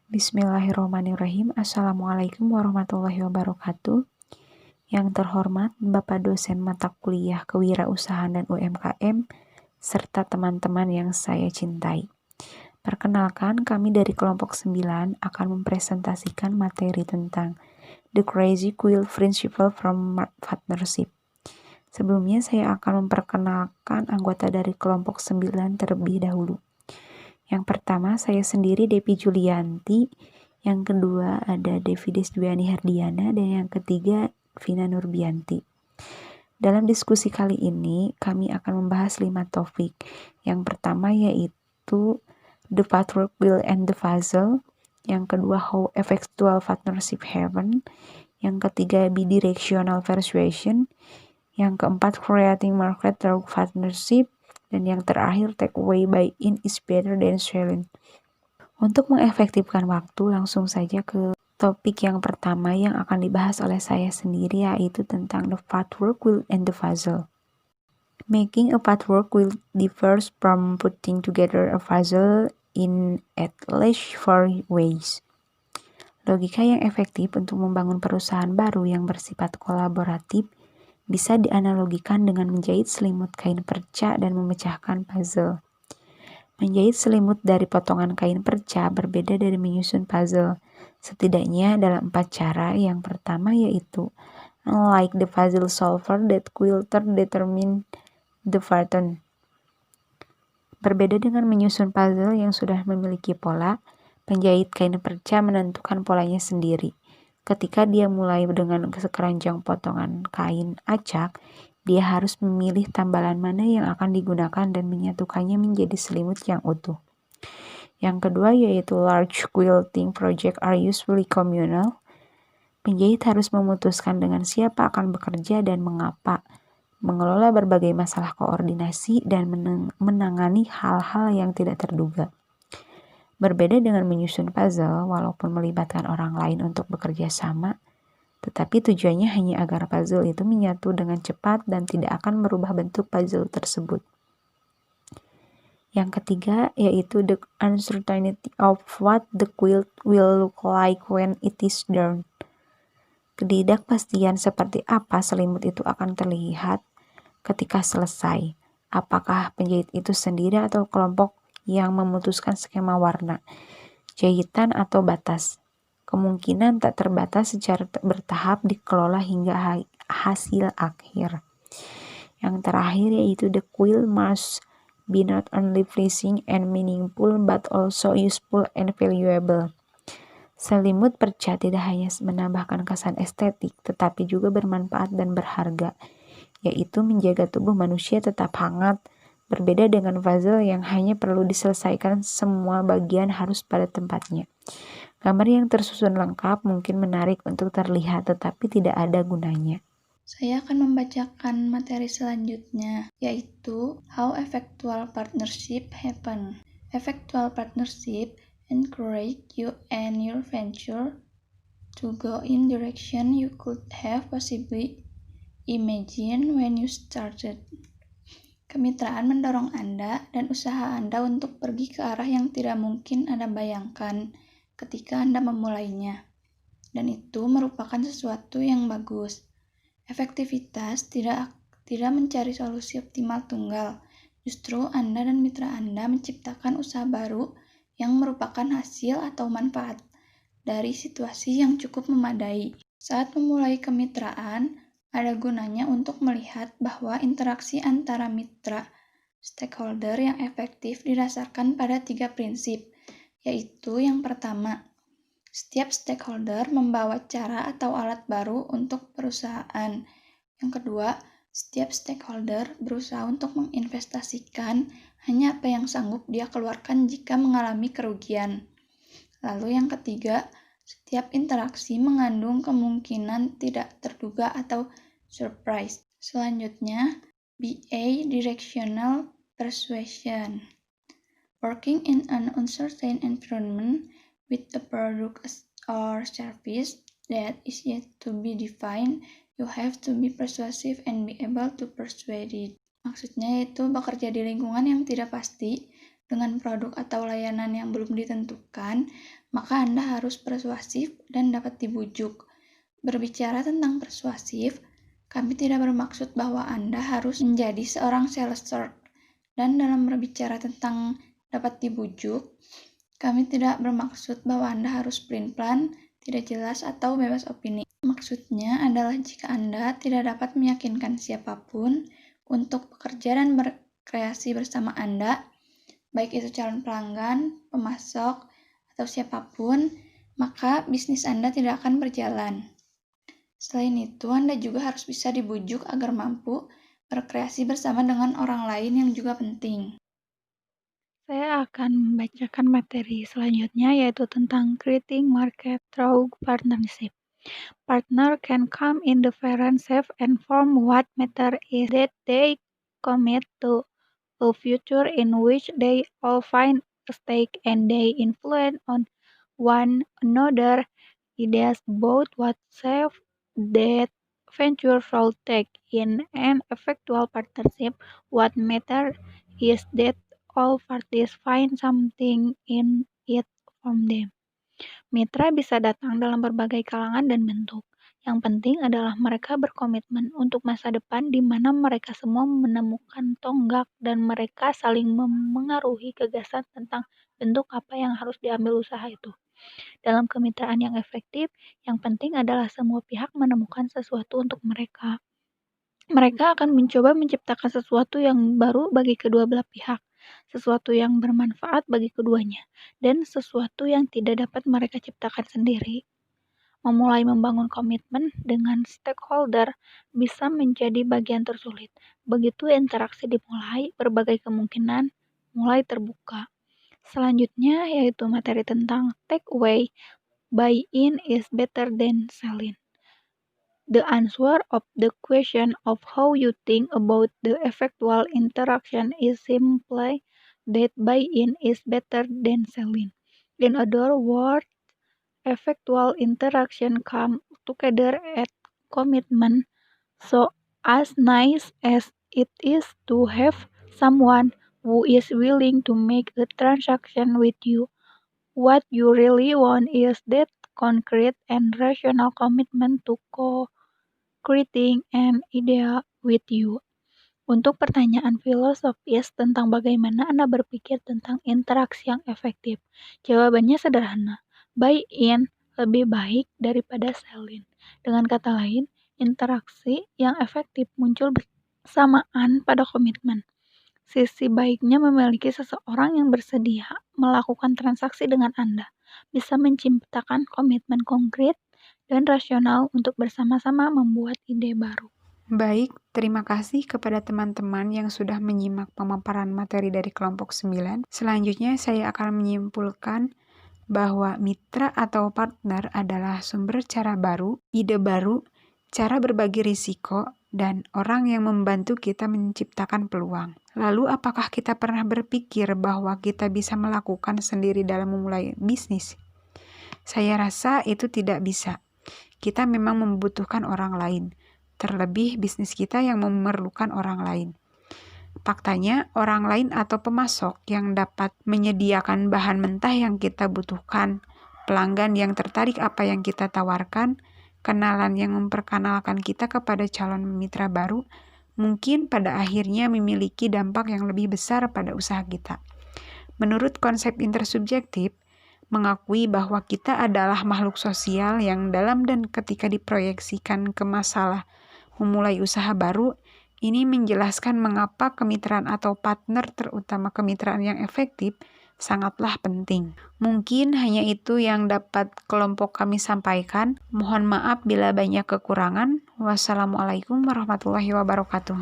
Bismillahirrahmanirrahim. Assalamualaikum warahmatullahi wabarakatuh. Yang terhormat Bapak dosen mata kuliah Kewirausahaan dan UMKM, serta teman-teman yang saya cintai. Perkenalkan, kami dari kelompok 9 akan mempresentasikan materi tentang The Crazy Quilt Principle from Partnership. Sebelumnya saya akan memperkenalkan anggota dari kelompok 9 terlebih dahulu. Yang pertama, saya sendiri Devi Julianti. Yang kedua ada Devi Desdwiani Hardiana. Dan yang ketiga Vina Nurbianti. Dalam diskusi kali ini, kami akan membahas 5 topik. Yang pertama yaitu The Patchwork Quilt and the Puzzle. Yang kedua, How Effectual Partnership Happen. Yang ketiga, Bidirectional Persuasion. Yang keempat, Creating Market Through Partnership. Dan yang terakhir, takeaway buy-in is better than selling. Untuk mengefektifkan waktu, langsung saja ke topik yang pertama yang akan dibahas oleh saya sendiri, yaitu tentang the patchwork quilt and the puzzle. Making a patchwork quilt differs from putting together a puzzle in at least 4 ways. Logika yang efektif untuk membangun perusahaan baru yang bersifat kolaboratif bisa dianalogikan dengan menjahit selimut kain perca dan memecahkan puzzle. Menjahit selimut dari potongan kain perca berbeda dari menyusun puzzle, setidaknya dalam 4 cara. Yang pertama yaitu, unlike the puzzle solver, that quilter determine the pattern. Berbeda dengan menyusun puzzle yang sudah memiliki pola, penjahit kain perca menentukan polanya sendiri. Ketika dia mulai dengan sekeranjang potongan kain acak, dia harus memilih tambalan mana yang akan digunakan dan menyatukannya menjadi selimut yang utuh. Yang kedua yaitu large quilting project are usually communal. Penjahit harus memutuskan dengan siapa akan bekerja dan mengapa, mengelola berbagai masalah koordinasi dan menangani hal-hal yang tidak terduga. Berbeda dengan menyusun puzzle, walaupun melibatkan orang lain untuk bekerja sama, tetapi tujuannya hanya agar puzzle itu menyatu dengan cepat dan tidak akan merubah bentuk puzzle tersebut. Yang ketiga yaitu the uncertainty of what the quilt will look like when it is done. Ketidakpastian seperti apa selimut itu akan terlihat ketika selesai. Apakah penjahit itu sendiri atau kelompok yang memutuskan skema warna, jahitan atau batas. Kemungkinan tak terbatas secara bertahap dikelola hingga hasil akhir. Yang terakhir yaitu the quilt must be not only pleasing and meaningful but also useful and valuable. Selimut perca tidak hanya menambahkan kesan estetik tetapi juga bermanfaat dan berharga, yaitu menjaga tubuh manusia tetap hangat. Berbeda dengan puzzle yang hanya perlu diselesaikan, semua bagian harus pada tempatnya. Gambar yang tersusun lengkap mungkin menarik untuk terlihat, tetapi tidak ada gunanya. Saya akan membacakan materi selanjutnya, yaitu How Effectual Partnership Happen. Effectual partnership encourage you and your venture to go in direction you could have possibly imagined when you started. Kemitraan mendorong Anda dan usaha Anda untuk pergi ke arah yang tidak mungkin Anda bayangkan ketika Anda memulainya. Dan itu merupakan sesuatu yang bagus. Efektivitas tidak mencari solusi optimal tunggal. Justru Anda dan mitra Anda menciptakan usaha baru yang merupakan hasil atau manfaat dari situasi yang cukup memadai. Saat memulai kemitraan, ada gunanya untuk melihat bahwa interaksi antara mitra stakeholder yang efektif didasarkan pada 3 prinsip, yaitu yang pertama, setiap stakeholder membawa cara atau alat baru untuk perusahaan. Yang kedua, setiap stakeholder berusaha untuk menginvestasikan hanya apa yang sanggup dia keluarkan jika mengalami kerugian. Lalu yang ketiga, setiap interaksi mengandung kemungkinan tidak terduga atau surprise. Selanjutnya, Bidirectional Persuasion. Working in an uncertain environment with a product or service that is yet to be defined, you have to be persuasive and be able to persuade it. Maksudnya yaitu bekerja di lingkungan yang tidak pasti, dengan produk atau layanan yang belum ditentukan, maka Anda harus persuasif dan dapat dibujuk. Berbicara tentang persuasif, kami tidak bermaksud bahwa Anda harus menjadi seorang salesperson. Dan dalam berbicara tentang dapat dibujuk, kami tidak bermaksud bahwa Anda harus pelin-pelan, tidak jelas, atau bebas opini. Maksudnya adalah jika Anda tidak dapat meyakinkan siapapun untuk bekerja dan berkreasi bersama Anda, baik itu calon pelanggan, pemasok, atau siapapun, maka bisnis Anda tidak akan berjalan. Selain itu, Anda juga harus bisa dibujuk agar mampu berkreasi bersama dengan orang lain yang juga penting. Saya akan membacakan materi selanjutnya yaitu tentang creating market through partnership. Partner can come in different shapes and form. What matters is that they commit to a future in which they all find a stake and they influence on one another. Ideas about what shape that venture should take in an effectual partnership. What matters is that all parties find something in it from them. Mitra bisa datang dalam berbagai kalangan dan bentuk. Yang penting adalah mereka berkomitmen untuk masa depan di mana mereka semua menemukan tonggak dan mereka saling memengaruhi gagasan tentang bentuk apa yang harus diambil usaha itu. Dalam kemitraan yang efektif, yang penting adalah semua pihak menemukan sesuatu untuk mereka. Mereka akan mencoba menciptakan sesuatu yang baru bagi kedua belah pihak, sesuatu yang bermanfaat bagi keduanya, dan sesuatu yang tidak dapat mereka ciptakan sendiri. Memulai membangun komitmen dengan stakeholder bisa menjadi bagian tersulit. Begitu interaksi dimulai, berbagai kemungkinan mulai terbuka. Selanjutnya yaitu materi tentang takeaway. Buy-in is better than selling. The answer of the question of how you think about the effectual interaction is simply that buy-in is better than selling. In other words, effectual interaction come together at commitment. So as nice as it is to have someone who is willing to make a transaction with you, what you really want is that concrete and rational commitment to co-creating an idea with you. Untuk pertanyaan filosofis tentang bagaimana Anda berpikir tentang interaksi yang efektif, jawabannya sederhana. Buy-in lebih baik daripada sell-in. Dengan kata lain, interaksi yang efektif muncul bersamaan pada komitmen. Sisi baiknya memiliki seseorang yang bersedia melakukan transaksi dengan Anda, bisa menciptakan komitmen konkret dan rasional untuk bersama-sama membuat ide baru. Baik, terima kasih kepada teman-teman yang sudah menyimak pemaparan materi dari kelompok 9. Selanjutnya saya akan menyimpulkan bahwa mitra atau partner adalah sumber cara baru, ide baru, cara berbagi risiko, dan orang yang membantu kita menciptakan peluang. Lalu apakah kita pernah berpikir bahwa kita bisa melakukan sendiri dalam memulai bisnis? Saya rasa itu tidak bisa. Kita memang membutuhkan orang lain, terlebih bisnis kita yang memerlukan orang lain. Faktanya, orang lain atau pemasok yang dapat menyediakan bahan mentah yang kita butuhkan, pelanggan yang tertarik apa yang kita tawarkan, kenalan yang memperkenalkan kita kepada calon mitra baru, mungkin pada akhirnya memiliki dampak yang lebih besar pada usaha kita. Menurut konsep intersubjektif, mengakui bahwa kita adalah makhluk sosial yang dalam dan ketika diproyeksikan ke masalah memulai usaha baru, ini menjelaskan mengapa kemitraan atau partner, terutama kemitraan yang efektif, sangatlah penting. Mungkin hanya itu yang dapat kelompok kami sampaikan. Mohon maaf bila banyak kekurangan. Wassalamualaikum warahmatullahi wabarakatuh.